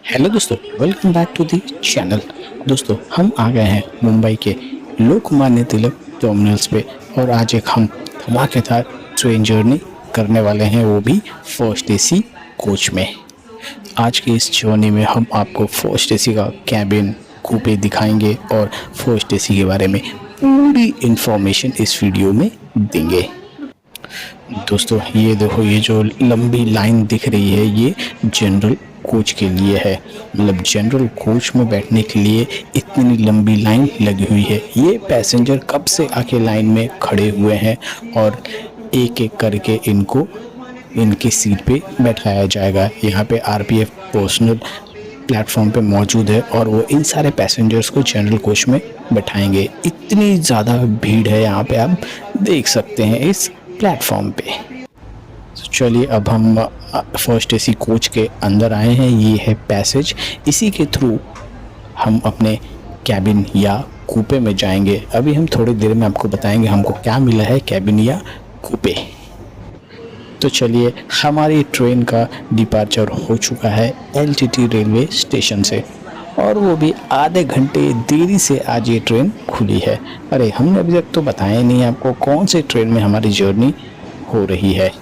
Hello दोस्तों, welcome back to the channel. दोस्तों, हम आ गए हैं मुंबई के लोकमान्य तिलक टर्मिनल्स पे और आज एक हम धमाकेदार ट्रेन जर्नी करने वाले हैं, वो भी फर्स्ट एसी कोच में। आज की इस जर्नी में हम आपको फर्स्ट एसी का कैबिन कूपे दिखाएंगे और फर्स्ट एसी के बारे में पूरी इंफॉर्मेशन इस वीडियो में देंगे। दोस्तों, ये देखो, ये जो लंबी लाइन दिख रही है ये जनरल कोच के लिए है। मतलब जनरल कोच में बैठने के लिए इतनी लंबी लाइन लगी हुई है। ये पैसेंजर कब से आके लाइन में खड़े हुए हैं और एक एक करके इनको इनकी सीट पे बैठाया जाएगा। यहाँ पे आरपीएफ पर्सनल प्लेटफॉर्म पे मौजूद है और वो इन सारे पैसेंजर्स को जनरल कोच में बैठाएंगे। इतनी ज़्यादा भीड़ है यहाँ पे, आप देख सकते हैं इस प्लेटफॉर्म पे। तो चलिए, अब हम फर्स्ट एसी कोच के अंदर आए हैं। ये है पैसेज, इसी के थ्रू हम अपने कैबिन या कूपे में जाएंगे। अभी हम थोड़ी देर में आपको बताएंगे हमको क्या मिला है कैबिन या कूपे। तो चलिए, हमारी ट्रेन का डिपार्चर हो चुका है एलटीटी रेलवे स्टेशन से और वो भी आधे घंटे देरी से आज ये ट्रेन खुली है। अरे, हमने अभी तक तो बताया नहीं आपको कौन सी ट्रेन में हमारी जर्नी हो रही है।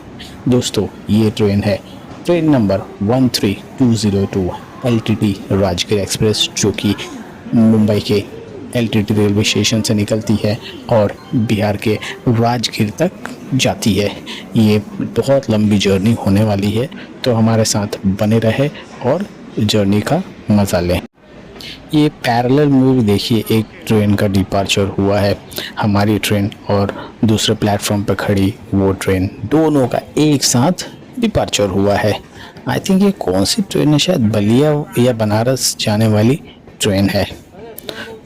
दोस्तों, ये ट्रेन है train number 13202 LTT Rajgir express, जो कि मुंबई के एलटीटी रेलवे स्टेशन से निकलती है और बिहार के राजगीर तक जाती है। ये बहुत लंबी जर्नी होने वाली है, तो हमारे साथ बने रहे और जर्नी का मज़ा लें। ये पैरेलल में भी देखिए, एक ट्रेन का डिपार्चर हुआ है। हमारी ट्रेन और दूसरे प्लेटफॉर्म पर खड़ी वो ट्रेन, दोनों का एक साथ डिपार्चर हुआ है। आई थिंक ये कौन सी ट्रेन है, शायद बलिया या बनारस जाने वाली ट्रेन है।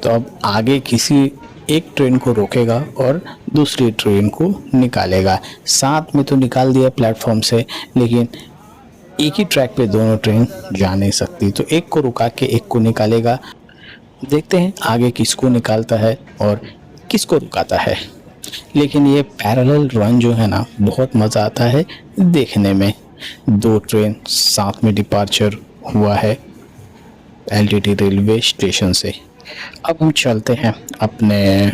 तो अब आगे किसी एक ट्रेन को रोकेगा और दूसरी ट्रेन को निकालेगा। साथ में तो निकाल दिया प्लेटफॉर्म से, लेकिन एक ही ट्रैक पे दोनों ट्रेन जा नहीं सकती, तो एक को रुका के एक को निकालेगा। देखते हैं आगे किसको निकालता है और किसको रुकाता है। लेकिन ये पैरेलल रन जो है ना, बहुत मज़ा आता है देखने में। दो ट्रेन साथ में डिपार्चर हुआ है एलटीटी रेलवे स्टेशन से। अब हम चलते हैं अपने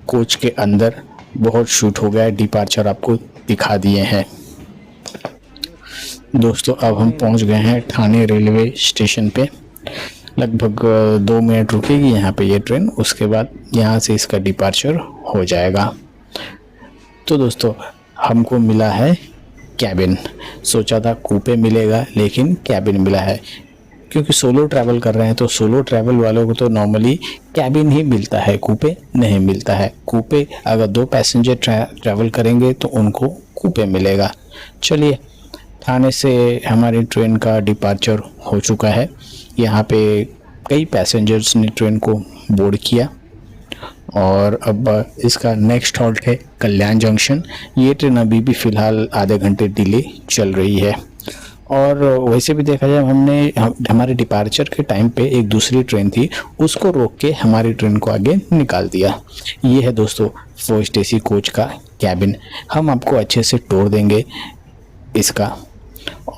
कोच के अंदर। बहुत शूट हो गया है, डिपार्चर आपको दिखा दिए हैं। दोस्तों, अब हम पहुंच गए हैं ठाणे रेलवे स्टेशन पे। लगभग 2 मिनट रुकेगी यहाँ पे ये ट्रेन, उसके बाद यहाँ से इसका डिपार्चर हो जाएगा। तो दोस्तों, हमको मिला है कैबिन। सोचा था कूपे मिलेगा, लेकिन कैबिन मिला है। क्योंकि सोलो ट्रैवल कर रहे हैं, तो सोलो ट्रैवल वालों को तो नॉर्मली कैबिन ही मिलता है, कूपे नहीं मिलता है। कूपे अगर 2 पैसेंजर ट्रैवल करेंगे तो उनको कूपे मिलेगा। चलिए, ठाणे से हमारी ट्रेन का डिपार्चर हो चुका है। यहाँ पे कई पैसेंजर्स ने ट्रेन को बोर्ड किया और अब इसका नेक्स्ट हॉल्ट है कल्याण जंक्शन। ये ट्रेन अभी भी फ़िलहाल आधे घंटे डिले चल रही है। और वैसे भी देखा जाए, हमारे डिपार्चर के टाइम पे एक दूसरी ट्रेन थी, उसको रोक के हमारी ट्रेन को आगे निकाल दिया। ये है दोस्तों फर्स्ट एसी कोच का कैबिन। हम आपको अच्छे से टूर देंगे इसका।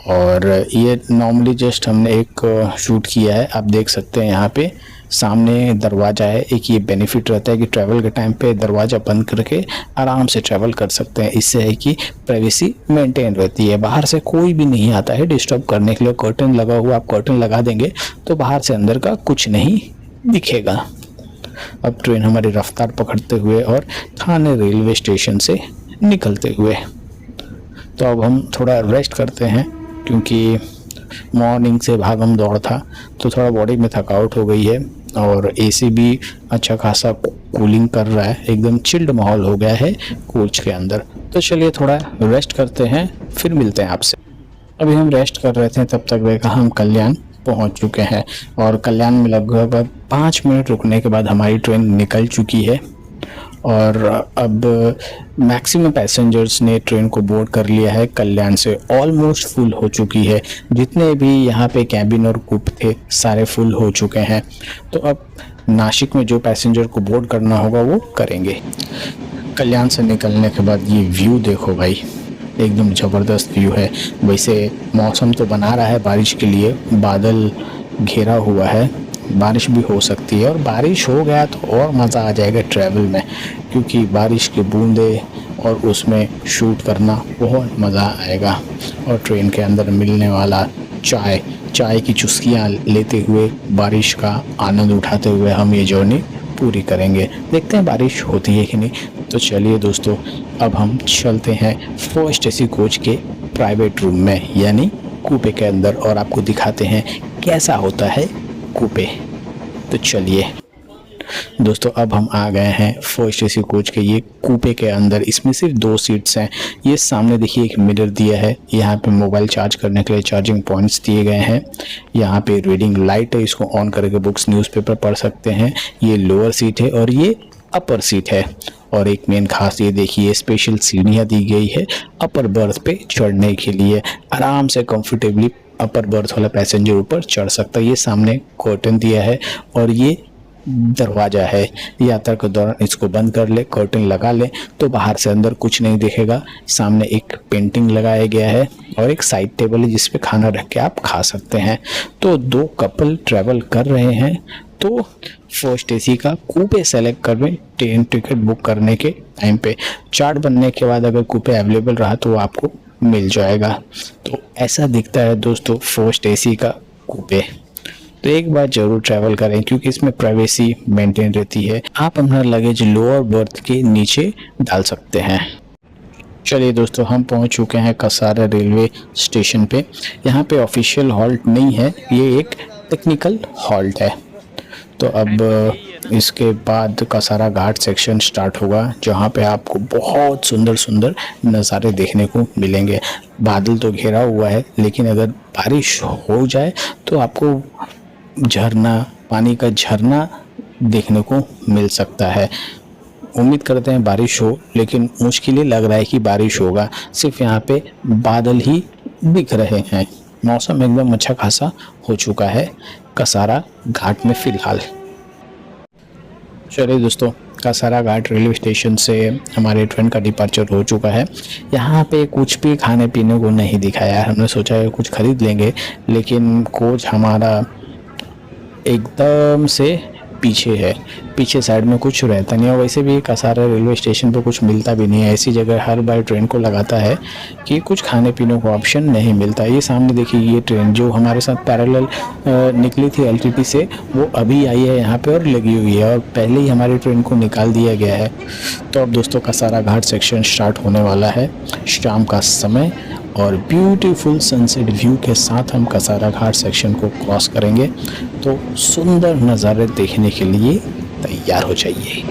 और ये नॉर्मली जस्ट हमने एक शूट किया है। आप देख सकते हैं यहाँ पे सामने दरवाज़ा है। एक ये बेनिफिट रहता है कि ट्रैवल के टाइम पे दरवाज़ा बंद करके आराम से ट्रैवल कर सकते हैं। इससे है कि प्राइवेसी मेंटेन रहती है, बाहर से कोई भी नहीं आता है डिस्टर्ब करने के लिए। कर्टन लगा हुआ, आप कर्टन लगा देंगे तो बाहर से अंदर का कुछ नहीं दिखेगा। अब ट्रेन हमारी रफ्तार पकड़ते हुए और ठाणे रेलवे स्टेशन से निकलते हुए। तो अब हम थोड़ा रेस्ट करते हैं, क्योंकि मॉर्निंग से भागम दौड़ था, तो थोड़ा बॉडी में थकावट हो गई है और एसी भी अच्छा खासा कूलिंग कर रहा है। एकदम चिल्ड माहौल हो गया है कोच के अंदर। तो चलिए थोड़ा रेस्ट करते हैं, फिर मिलते हैं आपसे। अभी हम रेस्ट कर रहे थे, तब तक देखा हम कल्याण पहुंच चुके हैं और कल्याण में लगभग 5 मिनट रुकने के बाद हमारी ट्रेन निकल चुकी है। और अब मैक्सिमम पैसेंजर्स ने ट्रेन को बोर्ड कर लिया है। कल्याण से ऑलमोस्ट फुल हो चुकी है। जितने भी यहाँ पे कैबिन और कूप थे सारे फुल हो चुके हैं। तो अब नासिक में जो पैसेंजर को बोर्ड करना होगा वो करेंगे। कल्याण से निकलने के बाद ये व्यू देखो भाई, एकदम ज़बरदस्त व्यू है। वैसे मौसम तो बना रहा है बारिश के लिए, बादल घेरा हुआ है, बारिश भी हो सकती है और बारिश हो गया तो और मज़ा आ जाएगा ट्रैवल में, क्योंकि बारिश की बूंदें और उसमें शूट करना बहुत मज़ा आएगा। और ट्रेन के अंदर मिलने वाला चाय की चुस्कियाँ लेते हुए, बारिश का आनंद उठाते हुए हम ये जर्नी पूरी करेंगे। देखते हैं बारिश होती है कि नहीं। तो चलिए दोस्तों, अब हम चलते हैं फर्स्ट एसी कोच के प्राइवेट रूम में, यानी कूपे के अंदर, और आपको दिखाते हैं कैसा होता है कूपे। तो चलिए दोस्तों, अब हम आ गए हैं फर्स्ट एसी कोच के ये कूपे के अंदर। इसमें सिर्फ 2 सीट्स हैं। ये सामने देखिए एक मिरर दिया है, यहाँ पे मोबाइल चार्ज करने के लिए चार्जिंग पॉइंट्स दिए गए हैं। यहाँ पे रीडिंग लाइट है, इसको ऑन करके बुक्स न्यूज़पेपर पढ़ सकते हैं। ये लोअर सीट है और ये अपर सीट है। और एक मेन खास ये देखिए, स्पेशल सीढ़ियाँ दी गई है अपर बर्थ पे चढ़ने के लिए। आराम से कंफर्टेबली अपर बर्थ वाला पैसेंजर ऊपर चढ़ सकता है। ये सामने कर्टन दिया है और ये दरवाज़ा है। यात्रा के दौरान इसको बंद कर ले, कर्टन लगा ले, तो बाहर से अंदर कुछ नहीं दिखेगा। सामने एक पेंटिंग लगाया गया है और एक साइड टेबल है जिस पे खाना रख के आप खा सकते हैं। तो 2 कपल ट्रैवल कर रहे हैं तो फर्स्ट एसी का कूपे सेलेक्ट कर लें। ट्रेन टिकट बुक करने के टाइम पे चार्ट बनने के बाद अगर कूपे अवेलेबल रहा तो आपको मिल जाएगा। तो ऐसा दिखता है दोस्तों फर्स्ट एसी का कूपे। तो एक बार जरूर ट्रैवल करें, क्योंकि इसमें प्राइवेसी मेंटेन रहती है। आप अपना लगेज लोअर बर्थ के नीचे डाल सकते हैं। चलिए दोस्तों, हम पहुंच चुके हैं कसारा रेलवे स्टेशन पे। यहाँ पे ऑफिशियल हॉल्ट नहीं है, ये एक टेक्निकल हॉल्ट है। तो अब इसके बाद कसारा घाट सेक्शन स्टार्ट होगा, जहाँ पे आपको बहुत सुंदर सुंदर नज़ारे देखने को मिलेंगे। बादल तो घेरा हुआ है, लेकिन अगर बारिश हो जाए तो आपको झरना, पानी का झरना देखने को मिल सकता है। उम्मीद करते हैं बारिश हो, लेकिन मुश्किल ही लग रहा है कि बारिश होगा। सिर्फ यहाँ पे बादल ही दिख रहे हैं। मौसम एकदम अच्छा खासा हो चुका है कसारा घाट में फ़िलहाल। चलिए दोस्तों, कसारा घाट रेलवे स्टेशन से हमारे ट्रेन का डिपार्चर हो चुका है। यहाँ पे कुछ भी खाने पीने को नहीं दिखाया है। हमने सोचा है कुछ खरीद लेंगे, लेकिन कोच हमारा एकदम से पीछे है। पीछे साइड में कुछ रहता नहीं है। वैसे भी कसारा रेलवे स्टेशन पे कुछ मिलता भी नहीं है। ऐसी जगह हर बार ट्रेन को लगाता है कि कुछ खाने पीने को ऑप्शन नहीं मिलता। ये सामने देखिए, ये ट्रेन जो हमारे साथ पैरेलल निकली थी एलटीटी से, वो अभी आई है यहाँ पे और लगी हुई है, और पहले ही हमारी ट्रेन को निकाल दिया गया है। तो अब दोस्तों कसारा घाट सेक्शन स्टार्ट होने वाला है। शाम का समय और ब्यूटीफुल सनसेट व्यू के साथ हम कसारा घाट सेक्शन को क्रॉस करेंगे। तो सुंदर नज़ारे देखने के लिए तैयार हो जाइए।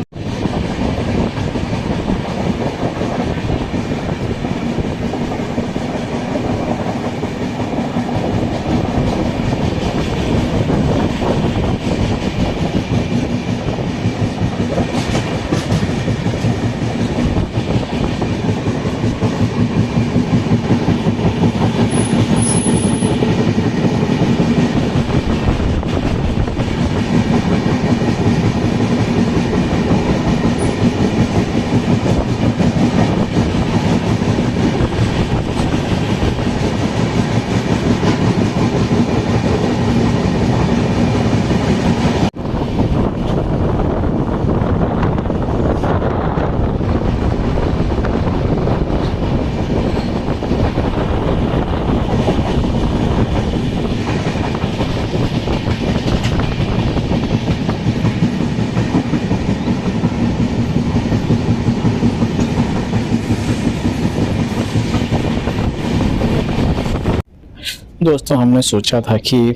दोस्तों, हमने सोचा था कि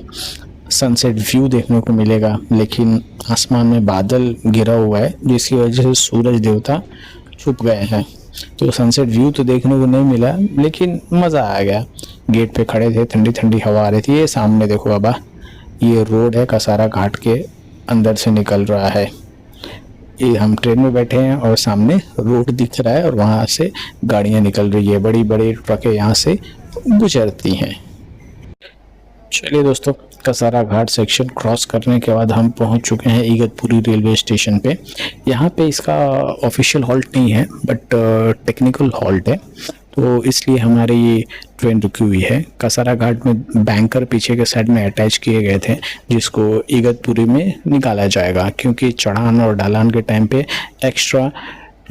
सनसेट व्यू देखने को मिलेगा, लेकिन आसमान में बादल घिरा हुआ है, जिसकी वजह से सूरज देवता छुप गए हैं। तो सनसेट व्यू तो देखने को नहीं मिला, लेकिन मज़ा आ गया। गेट पे खड़े थे, ठंडी ठंडी हवा आ रही थी। ये सामने देखो बाबा, ये रोड है कसारा घाट के अंदर से निकल रहा है। ये हम ट्रेन में बैठे हैं और सामने रोड दिख रहा है और वहाँ से गाड़ियाँ निकल रही है। बड़ी बड़ी ट्रकें यहाँ से गुजरती हैं। चलिए दोस्तों, कसारा घाट सेक्शन क्रॉस करने के बाद हम पहुंच चुके हैं इगतपुरी रेलवे स्टेशन पे। यहाँ पे इसका ऑफिशियल हॉल्ट नहीं है, बट टेक्निकल हॉल्ट है। तो इसलिए हमारी ये ट्रेन रुकी हुई है। कसारा घाट में बैंकर पीछे के साइड में अटैच किए गए थे, जिसको इगतपुरी में निकाला जाएगा, क्योंकि चढ़ान और ढलान के टाइम पे एक्स्ट्रा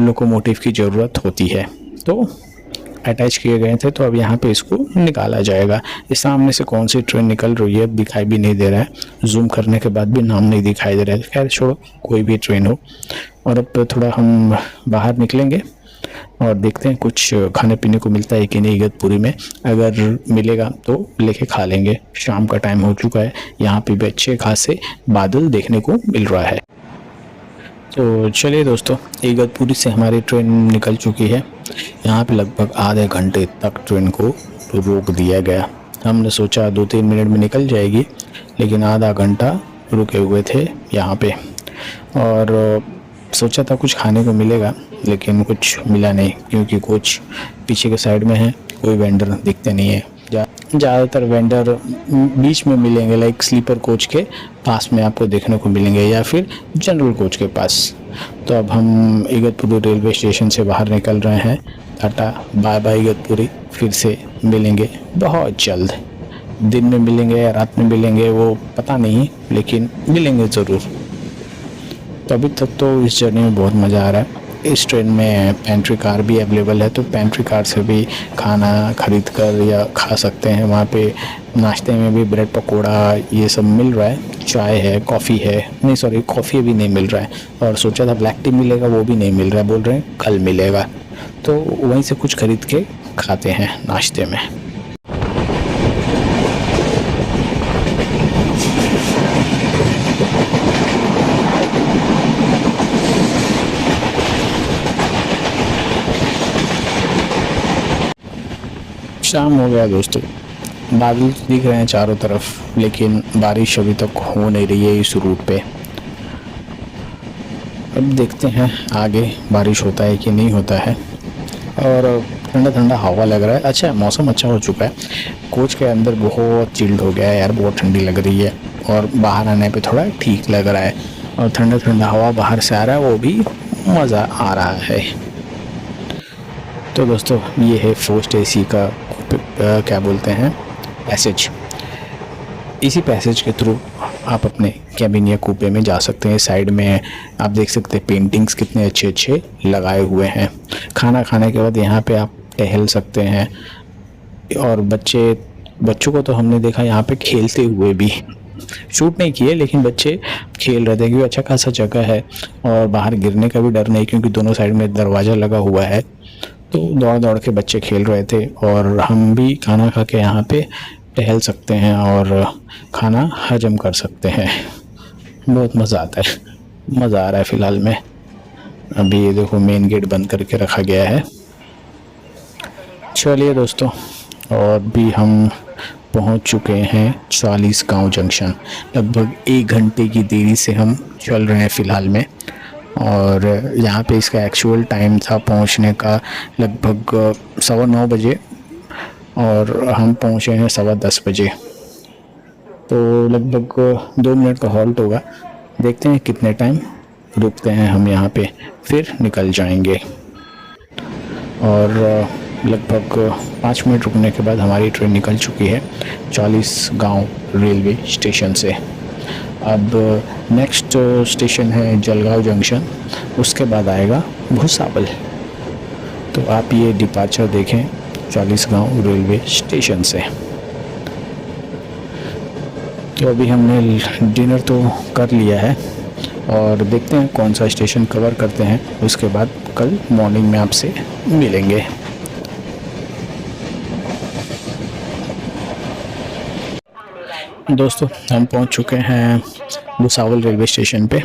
लोकोमोटिव की ज़रूरत होती है, तो अटैच किए गए थे। तो अब यहाँ पे इसको निकाला जाएगा। इस सामने से कौन सी ट्रेन निकल रही है दिखाई भी नहीं दे रहा है, जूम करने के बाद भी नाम नहीं दिखाई दे रहा है। खैर छोड़ो, कोई भी ट्रेन हो। और अब थोड़ा हम बाहर निकलेंगे और देखते हैं कुछ खाने पीने को मिलता है कि नहीं इगतपुरी में। अगर मिलेगा तो लेके खा लेंगे। शाम का टाइम हो चुका है, यहाँ पे भी अच्छे खासे बादल देखने को मिल रहा है। तो चलिए दोस्तों, इगतपुरी से हमारी ट्रेन निकल चुकी है। यहाँ पे लगभग आधे घंटे तक ट्रेन को रोक दिया गया। हमने सोचा 2-3 मिनट में निकल जाएगी, लेकिन आधा घंटा रुके हुए थे यहाँ पे। और सोचा था कुछ खाने को मिलेगा, लेकिन कुछ मिला नहीं, क्योंकि कोच पीछे के साइड में है, कोई वेंडर दिखते नहीं है। ज़्यादातर वेंडर बीच में मिलेंगे, लाइक स्लीपर कोच के पास में आपको देखने को मिलेंगे, या फिर जनरल कोच के पास। तो अब हम इगतपुरी रेलवे स्टेशन से बाहर निकल रहे हैं। टाटा बाय बाय इगतपुरी, फिर से मिलेंगे बहुत जल्द। दिन में मिलेंगे या रात में मिलेंगे वो पता नहीं, लेकिन मिलेंगे ज़रूर। तो अभी तक तो इस जर्नी में बहुत मज़ा आ रहा है। इस ट्रेन में पेंट्री कार भी अवेलेबल है, तो पेंट्री कार से भी खाना खरीद कर या खा सकते हैं। वहाँ पे नाश्ते में भी ब्रेड पकोड़ा ये सब मिल रहा है, चाय है, कॉफ़ी है, नहीं सॉरी कॉफ़ी भी नहीं मिल रहा है। और सोचा था ब्लैक टी मिलेगा, वो भी नहीं मिल रहा है, बोल रहे हैं कल मिलेगा। तो वहीं से कुछ खरीद के खाते हैं नाश्ते में। शाम हो गया दोस्तों, बादल दिख रहे हैं चारों तरफ, लेकिन बारिश अभी तक हो नहीं रही है इस रूट पे। अब देखते हैं आगे बारिश होता है कि नहीं होता है। और ठंडा ठंडा हवा लग रहा है। अच्छा, मौसम अच्छा हो चुका है। कोच के अंदर बहुत चिल्ड हो गया है यार, बहुत ठंडी लग रही है, और बाहर आने पे थोड़ा ठीक लग रहा है। और ठंडा ठंडा हवा बाहर से आ रहा है, वो भी मज़ा आ रहा है। तो दोस्तों, ये है फर्स्ट एसी का क्या बोलते हैं पैसेज। इसी पैसेज के थ्रू आप अपने कैबिन या कूपे में जा सकते हैं। साइड में आप देख सकते हैं पेंटिंग्स कितने अच्छे अच्छे लगाए हुए हैं। खाना खाने के बाद यहाँ पे आप टहल सकते हैं। और बच्चों को तो हमने देखा यहाँ पे खेलते हुए भी, शूट नहीं किए लेकिन बच्चे खेल रहे थे, क्योंकि अच्छा खासा जगह है और बाहर गिरने का भी डर नहीं, क्योंकि दोनों साइड में दरवाज़ा लगा हुआ है। तो दौड़ दौड़ के बच्चे खेल रहे थे, और हम भी खाना खा के यहाँ पे टहल सकते हैं और खाना हजम कर सकते हैं। बहुत मज़ा आता है, मज़ा आ रहा है फ़िलहाल में। अभी ये देखो मेन गेट बंद करके रखा गया है। चलिए दोस्तों, और भी हम पहुंच चुके हैं चालीसगांव जंक्शन। लगभग 1 घंटे की देरी से हम चल रहे हैं फ़िलहाल में। और यहाँ पे इसका एक्चुअल टाइम था पहुँचने का लगभग 9:15 बजे, और हम पहुँचे हैं 10:15 बजे। तो लगभग 2 मिनट का हॉल्ट होगा। देखते हैं कितने टाइम रुकते हैं हम यहाँ पे, फिर निकल जाएंगे। और लगभग 5 मिनट रुकने के बाद हमारी ट्रेन निकल चुकी है चालीसगांव रेलवे स्टेशन से। अब नेक्स्ट स्टेशन है जलगांव जंक्शन, उसके बाद आएगा भुसावल। तो आप ये डिपार्चर देखें चालीसगांव रेलवे स्टेशन से। तो अभी हमने डिनर तो कर लिया है, और देखते हैं कौन सा स्टेशन कवर करते हैं। उसके बाद कल मॉर्निंग में आपसे मिलेंगे। दोस्तों, हम पहुंच चुके हैं भुसावल रेलवे स्टेशन पे।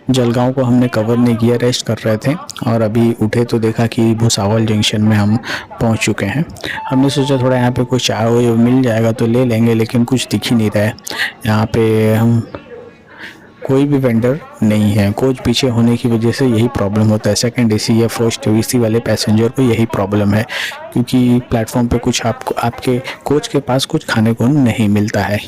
जलगांव को हमने कवर नहीं किया, रेस्ट कर रहे थे, और अभी उठे तो देखा कि भुसावल जंक्शन में हम पहुंच चुके हैं। हमने सोचा थोड़ा यहाँ पे कुछ चाय वो मिल जाएगा तो ले लेंगे, लेकिन कुछ दिख ही नहीं रहा है यहाँ पे। हम कोई भी वेंडर नहीं है। कोच पीछे होने की वजह से यही प्रॉब्लम होता है। सेकंड एसी या फर्स्ट एसी वाले पैसेंजर को यही प्रॉब्लम है, क्योंकि प्लेटफॉर्म पे कुछ आपके कोच के पास कुछ खाने को नहीं मिलता है।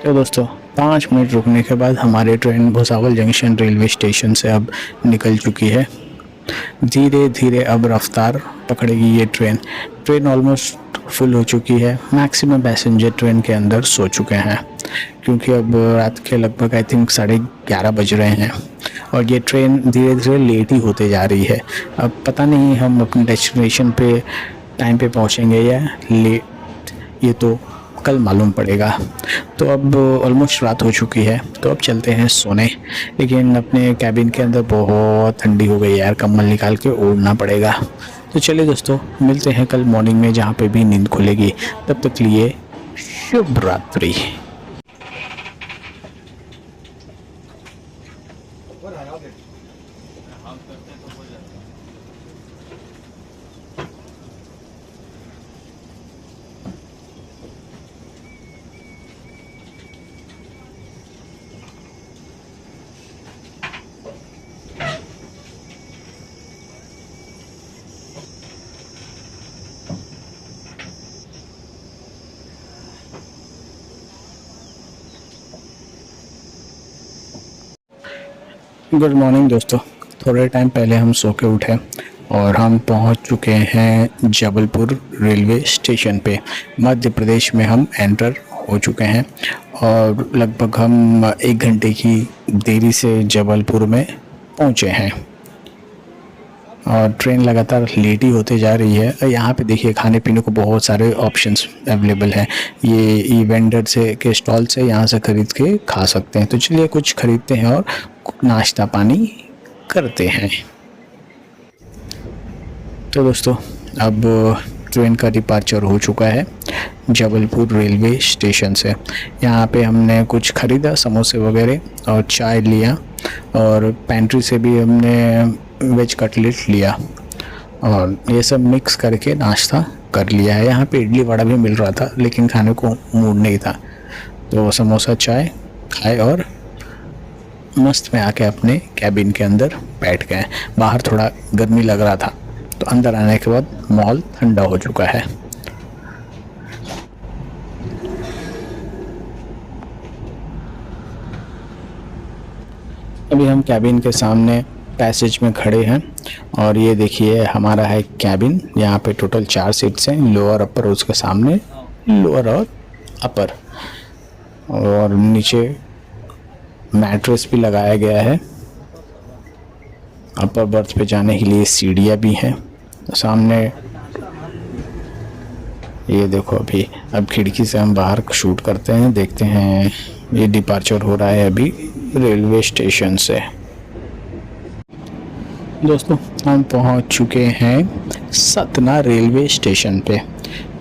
तो दोस्तों, 5 मिनट रुकने के बाद हमारी train Bhusawal junction railway station से अब निकल चुकी है। धीरे धीरे अब रफ्तार पकड़ेगी ये ट्रेन। ट्रेन ऑलमोस्ट फुल हो चुकी है। मैक्सिमम पैसेंजर ट्रेन के अंदर सो चुके हैं, क्योंकि अब रात के लगभग आई थिंक 11:30 बज रहे हैं और ये ट्रेन धीरे धीरे लेट ही होते जा रही है। अब पता नहीं हम अपने डेस्टिनेशन पे टाइम पे पहुंचेंगे या लेट, ये तो कल मालूम पड़ेगा। तो अब ऑलमोस्ट रात हो चुकी है, तो अब चलते हैं सोने। लेकिन अपने कैबिन के अंदर बहुत ठंडी हो गई यार, कंबल निकाल के ओढ़ना पड़ेगा। तो चलिए दोस्तों, मिलते हैं कल मॉर्निंग में जहाँ पे भी नींद खुलेगी। तब तक के लिए शुभ रात्रि। गुड मॉर्निंग दोस्तों। थोड़े टाइम पहले हम सो के उठे और हम पहुंच चुके हैं जबलपुर रेलवे स्टेशन पे। मध्य प्रदेश में हम एंटर हो चुके हैं और लगभग हम 1 घंटे की देरी से जबलपुर में पहुंचे हैं और ट्रेन लगातार लेट ही होते जा रही है। यहाँ पे देखिए खाने पीने को बहुत सारे ऑप्शंस अवेलेबल हैं। ये वेंडर से के स्टॉल से यहाँ से ख़रीद के खा सकते हैं। तो चलिए कुछ ख़रीदते हैं और नाश्ता पानी करते हैं। तो दोस्तों, अब ट्रेन का डिपार्चर हो चुका है जबलपुर रेलवे स्टेशन से। यहाँ पे हमने कुछ ख़रीदा, समोसे वगैरह और चाय लिया और पेंट्री से भी हमने वेज कटलेट लिया और ये सब मिक्स करके नाश्ता कर लिया है। यहाँ पे इडली वड़ा भी मिल रहा था, लेकिन खाने को मूड नहीं था, तो समोसा चाय खाए और मस्त में आके अपने कैबिन के अंदर बैठ गए। बाहर थोड़ा गर्मी लग रहा था, तो अंदर आने के बाद माहौल ठंडा हो चुका है। अभी हम कैबिन के सामने पैसेज में खड़े हैं और ये देखिए हमारा है कैबिन। यहाँ पे टोटल 4 सीट्स हैं, लोअर अपर, उसके सामने लोअर और अपर, और नीचे मैट्रेस भी लगाया गया है। अपर बर्थ पे जाने के लिए सीढ़ियाँ भी हैं। सामने ये देखो, अब खिड़की से हम बाहर शूट करते हैं, देखते हैं। ये डिपार्चर हो रहा है अभी रेलवे स्टेशन से। दोस्तों, हम पहुंच चुके हैं सतना रेलवे स्टेशन पे।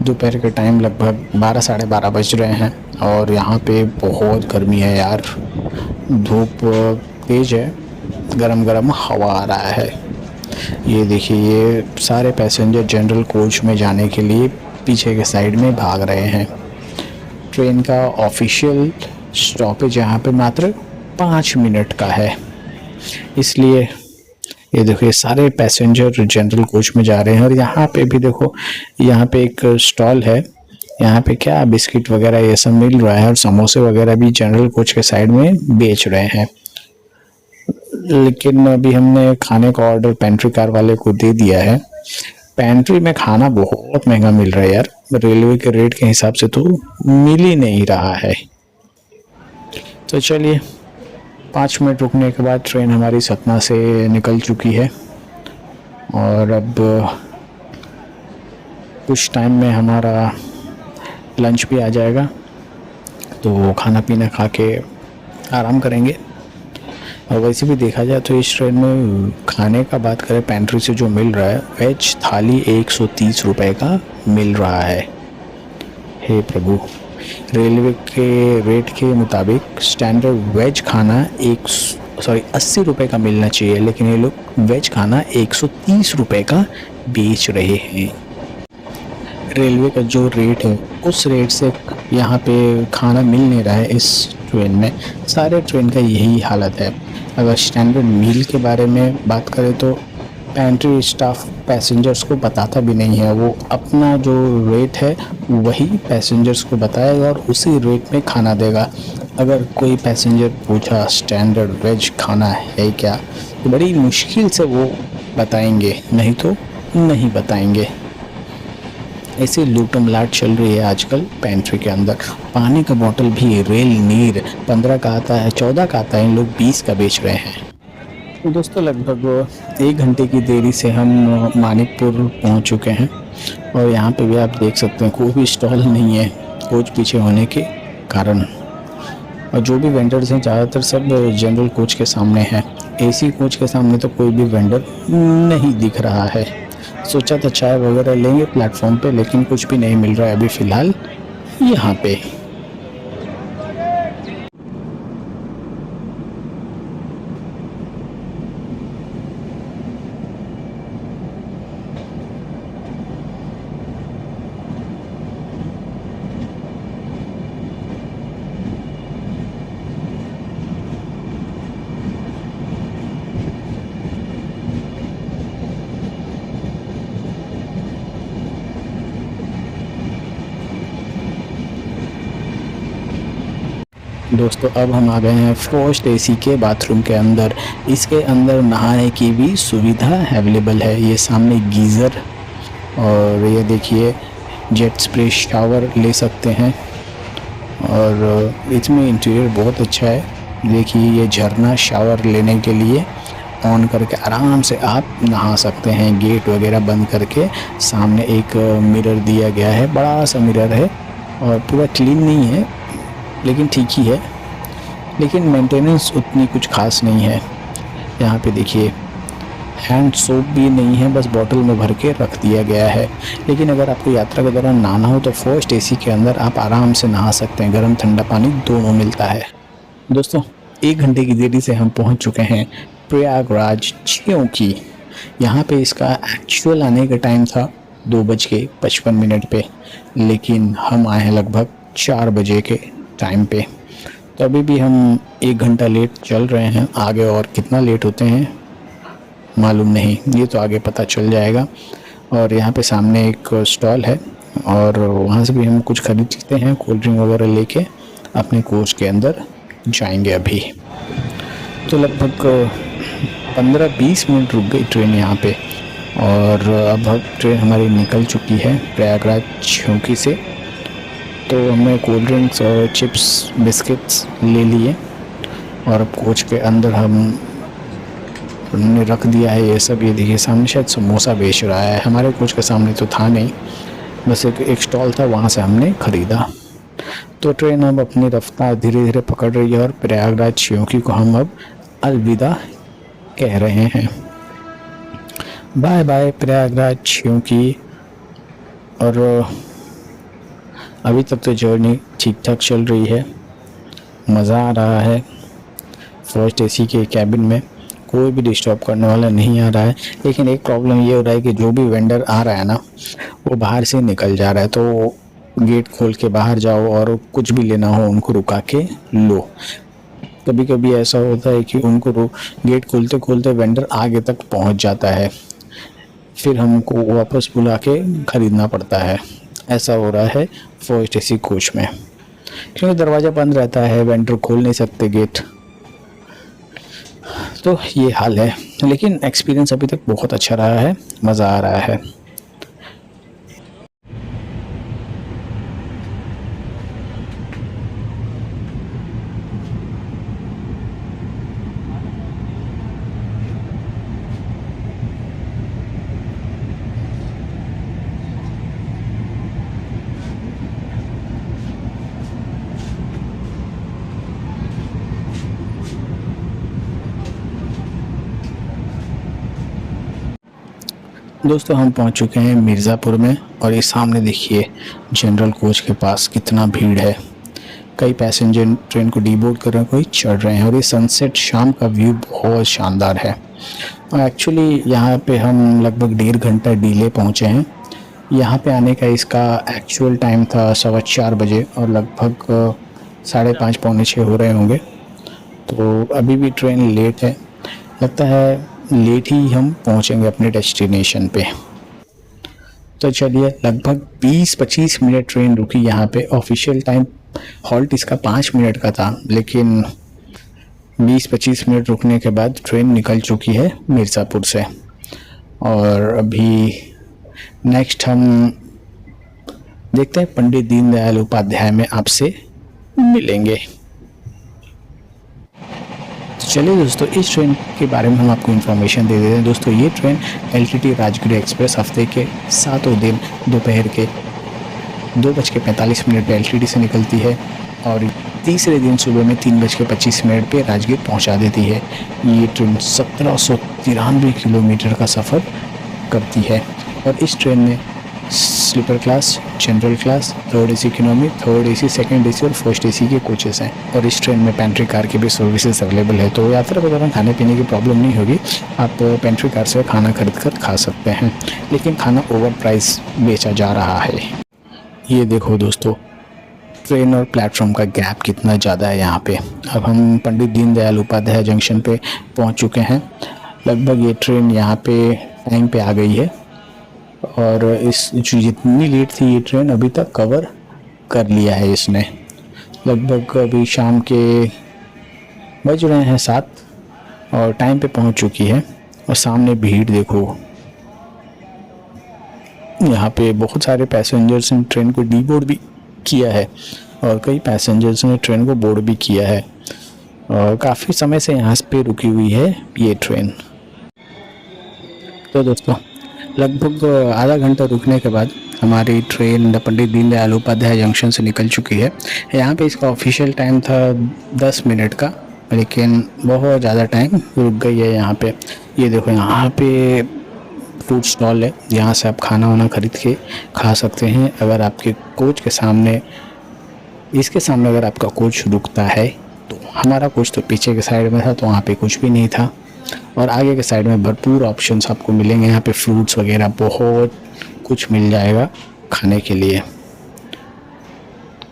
दोपहर के टाइम लगभग 12 साढ़े 12 बज रहे हैं और यहाँ पे बहुत गर्मी है यार। धूप तेज है, गरम गरम हवा आ रहा है। ये देखिए, ये सारे पैसेंजर जनरल कोच में जाने के लिए पीछे के साइड में भाग रहे हैं। ट्रेन का ऑफिशियल स्टॉपेज यहाँ पे मात्र 5 मिनट का है, इसलिए ये देखो ये सारे पैसेंजर जनरल कोच में जा रहे हैं। और यहाँ पे भी देखो, यहाँ पे एक स्टॉल है, यहाँ पे क्या बिस्किट वगैरह ये सब मिल रहा है और समोसे वगैरह भी जनरल कोच के साइड में बेच रहे हैं। लेकिन अभी हमने खाने का ऑर्डर पेंट्री कार वाले को दे दिया है। पेंट्री में खाना बहुत महंगा मिल रहा है यार, रेलवे के रेट के हिसाब से तो मिल ही नहीं रहा है। तो चलिए, 5 मिनट रुकने के बाद ट्रेन हमारी सतना से निकल चुकी है और अब कुछ टाइम में हमारा लंच भी आ जाएगा, तो खाना पीना खा के आराम करेंगे। और वैसे भी देखा जाए तो इस ट्रेन में खाने का बात करें, पेंट्री से जो मिल रहा है, वेज थाली 130 रुपए का मिल रहा है। हे प्रभु, रेलवे के रेट के मुताबिक स्टैंडर्ड वेज खाना 80 रुपये का मिलना चाहिए, लेकिन ये लोग वेज खाना 130 रुपये का बेच रहे हैं। रेलवे का जो रेट है उस रेट से यहाँ पे खाना मिल नहीं रहा है इस ट्रेन में। सारे ट्रेन का यही हालत है। अगर स्टैंडर्ड मील के बारे में बात करें तो पेंट्री स्टाफ पैसेंजर्स को बताता भी नहीं है। वो अपना जो रेट है वही पैसेंजर्स को बताएगा और उसी रेट में खाना देगा। अगर कोई पैसेंजर पूछा स्टैंडर्ड वेज खाना है क्या, तो बड़ी मुश्किल से वो बताएंगे, नहीं तो नहीं बताएंगे। ऐसी लूटम लाट चल रही है आजकल पेंट्री के अंदर। पानी का बोतल भी रेल नीर 15 का आता है, 14 का आता है, इन लोग 20 का बेच रहे हैं। तो दोस्तों लगभग 1 घंटे की देरी से हम मानिकपुर पहुंच चुके हैं और यहाँ पे भी आप देख सकते हैं कोई भी स्टॉल नहीं है कोच पीछे होने के कारण। और जो भी वेंडर्स हैं ज़्यादातर सब जनरल कोच के सामने हैं। एसी कोच के सामने तो कोई भी वेंडर नहीं दिख रहा है। सोचा था चाय वगैरह लेंगे प्लेटफॉर्म पे, लेकिन कुछ भी नहीं मिल रहा है अभी फ़िलहाल यहाँ पे। दोस्तों अब हम आ गए हैं फर्स्ट एसी के बाथरूम के अंदर। इसके अंदर नहाने की भी सुविधा अवेलेबल है। ये सामने गीज़र और ये देखिए जेट स्प्रे शावर ले सकते हैं और इसमें इंटीरियर बहुत अच्छा है। देखिए ये झरना शावर लेने के लिए ऑन करके आराम से आप नहा सकते हैं। गेट वगैरह बंद करके सामने एक मिरर दिया गया है, बड़ा सा मिरर है और पूरा क्लीन नहीं है लेकिन ठीक ही है, लेकिन मेंटेनेंस उतनी कुछ खास नहीं है। यहाँ पे देखिए हैंड सोप भी नहीं है, बस बॉटल में भर के रख दिया गया है। लेकिन अगर आपको यात्रा के दौरान नहाना हो तो फर्स्ट एसी के अंदर आप आराम से नहा सकते हैं, गर्म ठंडा पानी दोनों मिलता है। दोस्तों 1 घंटे की देरी से हम पहुँच चुके हैं प्रयागराज, क्योंकि यहाँ पे इसका एक्चुअल आने का टाइम था 2:55 पे, लेकिन हम आए हैं लगभग 4 बजे के टाइम पे। तो अभी भी हम 1 घंटा लेट चल रहे हैं। आगे और कितना लेट होते हैं मालूम नहीं, ये तो आगे पता चल जाएगा। और यहाँ पे सामने एक स्टॉल है और वहाँ से भी हम कुछ खरीद सकते हैं, कोल्ड ड्रिंक वगैरह लेके अपने कोच के अंदर जाएंगे। अभी तो लगभग 15-20 मिनट रुक गई ट्रेन यहाँ पे और अब ट्रेन हमारी निकल चुकी है प्रयागराज झोंकी से। तो हमने कोल्ड ड्रिंक्स और चिप्स बिस्किट्स ले लिए और अब कोच के अंदर हमने रख दिया है ये सब। ये देखिए सामने शायद समोसा बेच रहा है, हमारे कोच के सामने तो था नहीं, बस एक स्टॉल था, वहाँ से हमने ख़रीदा। तो ट्रेन अब अपनी रफ्तार धीरे धीरे पकड़ रही है और प्रयागराज झोंकी को हम अब अलविदा कह रहे हैं। बाय बाय प्रयागराज झोंकी। और अभी तक तो जर्नी ठीक ठाक चल रही है, मज़ा आ रहा है। फर्स्ट एसी के कैबिन में कोई भी डिस्टर्ब करने वाला नहीं आ रहा है। लेकिन एक प्रॉब्लम ये हो रहा है कि जो भी वेंडर आ रहा है ना वो बाहर से निकल जा रहा है। तो गेट खोल के बाहर जाओ और कुछ भी लेना हो उनको रुका के लो। कभी कभी ऐसा होता है कि उनको गेट खोलते खोलते वेंडर आगे तक पहुंच जाता है, फिर हमको वापस बुला के ख़रीदना पड़ता है। ऐसा हो रहा है फर्स्ट एसी कोच में, क्योंकि दरवाज़ा बंद रहता है, वेंडर खोल नहीं सकते गेट। तो ये हाल है, लेकिन एक्सपीरियंस अभी तक बहुत अच्छा रहा है, मज़ा आ रहा है। दोस्तों हम पहुंच चुके हैं मिर्ज़ापुर में और ये सामने देखिए जनरल कोच के पास कितना भीड़ है। कई पैसेंजर ट्रेन को डीबोर्ड कर रहे हैं, कोई चढ़ रहे हैं और ये सनसेट शाम का व्यू बहुत शानदार है। और एक्चुअली यहाँ पे हम लगभग 1.5 घंटा डिले पहुँचे हैं। यहाँ पे आने का इसका एक्चुअल टाइम था 4:15 बजे और लगभग 5:30 पौने 6 हो रहे होंगे। तो अभी भी ट्रेन लेट है, लगता है लेट ही हम पहुंचेंगे अपने डेस्टिनेशन पे। तो चलिए लगभग 20-25 मिनट ट्रेन रुकी यहाँ पे। ऑफिशियल टाइम हॉल्ट इसका 5 मिनट का था, लेकिन 20-25 मिनट रुकने के बाद ट्रेन निकल चुकी है मिर्ज़ापुर से। और अभी नेक्स्ट हम देखते हैं पंडित दीनदयाल उपाध्याय में आपसे मिलेंगे। तो चलिए दोस्तों, इस ट्रेन के बारे में हम आपको इन्फॉर्मेशन दे देते हैं। दोस्तों, ये ट्रेन LTT राजगीर एक्सप्रेस हफ्ते के 7 दिन दोपहर के 2:45 पे LTT से निकलती है और तीसरे दिन सुबह में 3:25 पे राजगीर पहुंचा देती है। ये ट्रेन 1793 किलोमीटर का सफ़र करती है और इस ट्रेन में sleeper class, general class, 3rd AC economy, 3rd AC, 2nd AC और 1st AC के कोचेस हैं। और इस ट्रेन में पेंट्री कार की भी सर्विसेज अवेलेबल है, तो यात्रा के दौरान खाने पीने की प्रॉब्लम नहीं होगी। आप पेंट्री कार से खाना खरीद कर खा सकते हैं, लेकिन खाना ओवर प्राइस बेचा जा रहा है। ये देखो दोस्तों, ट्रेन और प्लेटफॉर्म का गैप कितना ज़्यादा है यहाँ पे। अब हम पंडित दीनदयाल उपाध्याय जंक्शन पे पहुँच चुके हैं। लगभग ये ट्रेन यहाँ पे टाइम पे आ गई है और इस जितनी लेट थी ये ट्रेन अभी तक कवर कर लिया है इसने। लगभग अभी शाम के बज रहे हैं 7 और टाइम पे पहुँच चुकी है। और सामने भीड़ देखो, यहाँ पे बहुत सारे पैसेंजर्स ने ट्रेन को डीबोर्ड भी किया है और कई पैसेंजर्स ने ट्रेन को बोर्ड भी किया है और काफ़ी समय से यहाँ पे रुकी हुई है ये ट्रेन। तो दोस्तों, लगभग आधा घंटा रुकने के बाद हमारी ट्रेन पंडित दीनदयाल उपाध्याय जंक्शन से निकल चुकी है। यहाँ पे इसका ऑफिशियल टाइम था 10 मिनट का, लेकिन बहुत ज़्यादा टाइम रुक गई है यहाँ पे। ये देखो, यहाँ पे फूड स्टॉल है, यहाँ से आप खाना वाना खरीद के खा सकते हैं। अगर आपके कोच के सामने, इसके सामने अगर आपका कोच रुकता है, तो हमारा कोच तो पीछे के साइड में था, तो वहाँ पे कुछ भी नहीं था। और आगे के साइड में भरपूर ऑप्शंस आपको मिलेंगे। यहाँ पे फ्रूट्स वगैरह बहुत कुछ मिल जाएगा खाने के लिए।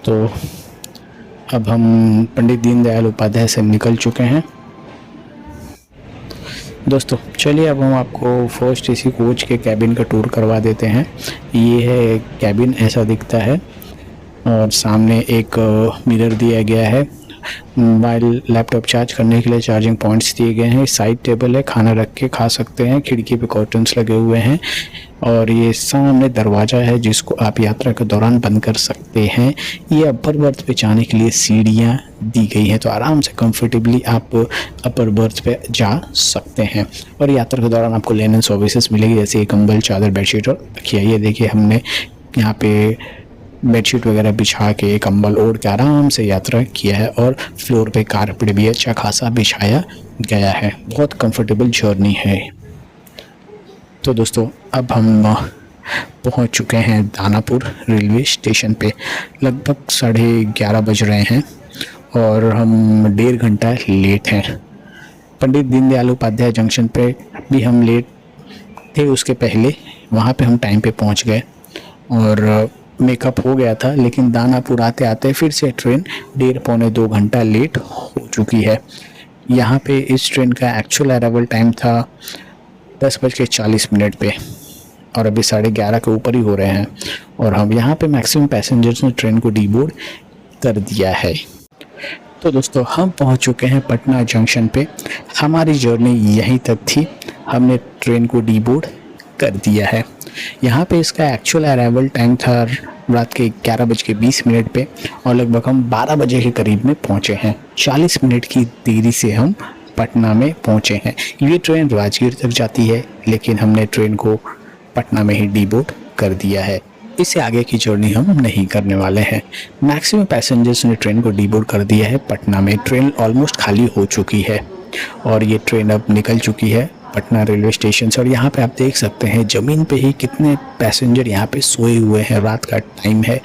तो अब हम पंडित दीनदयाल उपाध्याय से निकल चुके हैं। दोस्तों चलिए, अब हम आपको 1st AC कोच के कैबिन का टूर करवा देते हैं। ये है कैबिन, ऐसा दिखता है और सामने एक मिरर दिया गया है। मोबाइल लैपटॉप चार्ज करने के लिए चार्जिंग पॉइंट्स दिए गए हैं। साइड टेबल है, खाना रख के खा सकते हैं। खिड़की पे कर्टन्स लगे हुए हैं और ये सामने दरवाज़ा है जिसको आप यात्रा के दौरान बंद कर सकते हैं। ये अपर बर्थ पे जाने के लिए सीढ़ियाँ दी गई हैं, तो आराम से कंफर्टेबली आप अपर बर्थ पे जा सकते हैं। और यात्रा के दौरान आपको लिनन सर्विसेज मिलेगी, जैसे कंबल, चादर, बेडशीट और तकिया। ये देखिए, हमने यहाँ पे बेडशीट वगैरह बिछा के, कंबल ओढ़ के आराम से यात्रा किया है और फ्लोर पे कारपेट भी अच्छा खासा बिछाया गया है। बहुत कंफर्टेबल जर्नी है। तो दोस्तों, अब हम पहुंच चुके हैं दानापुर रेलवे स्टेशन पे। लगभग 11:30 बज रहे हैं और हम 1.5 घंटा लेट हैं। पंडित दीनदयाल उपाध्याय जंक्शन पे भी हम लेट थे, उसके पहले वहाँ पे हम टाइम पे पहुँच गए और मेकअप हो गया था। लेकिन दानापुर आते आते फिर से ट्रेन 1.5-2 घंटा लेट हो चुकी है। यहाँ पे इस ट्रेन का एक्चुअल अराइवल टाइम था 10:40 पे और अभी 11:30 के ऊपर ही हो रहे हैं और हम यहाँ पे मैक्सिमम पैसेंजर्स ने ट्रेन को डीबोर्ड कर दिया है। तो दोस्तों, हम पहुँच चुके हैं पटना जंक्शन पे। हमारी जर्नी यहीं तक थी, हमने ट्रेन को डीबोर्ड कर दिया है। यहाँ पे इसका एक्चुअल अराइवल टाइम था रात के 11:20 पे और लगभग हम 12 बजे के करीब में पहुँचे हैं। 40 मिनट की देरी से हम पटना में पहुँचे हैं। ये ट्रेन राजगीर तक जाती है, लेकिन हमने ट्रेन को पटना में ही डीबोर्ड कर दिया है। इससे आगे की जर्नी हम नहीं करने वाले हैं। मैक्सिमम पैसेंजर्स ने ट्रेन को डीबोर्ड कर दिया है पटना में। ट्रेन ऑलमोस्ट खाली हो चुकी है और ये ट्रेन अब निकल चुकी है पटना रेलवे स्टेशन से। और यहाँ पे आप देख सकते हैं ज़मीन पे ही कितने पैसेंजर यहाँ पे सोए हुए हैं। रात का टाइम है,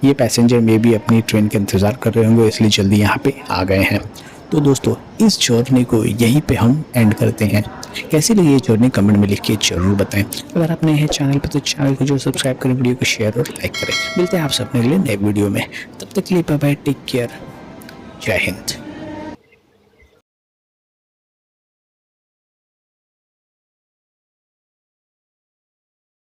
ये पैसेंजर में भी अपनी ट्रेन का इंतज़ार कर रहे होंगे, इसलिए जल्दी यहाँ पे आ गए हैं। तो दोस्तों, इस जर्नी को यहीं पे हम एंड करते हैं। कैसी लगी ये जर्नी कमेंट में लिख के जरूर बताएं। अगर आप नए हैं चैनल पर, तो चैनल को जो सब्सक्राइब करें, वीडियो को शेयर और लाइक करें। मिलते हैं आप सबने अगले नए वीडियो में। तब तक के लिए बाय बाय, टेक केयर, जय हिंद।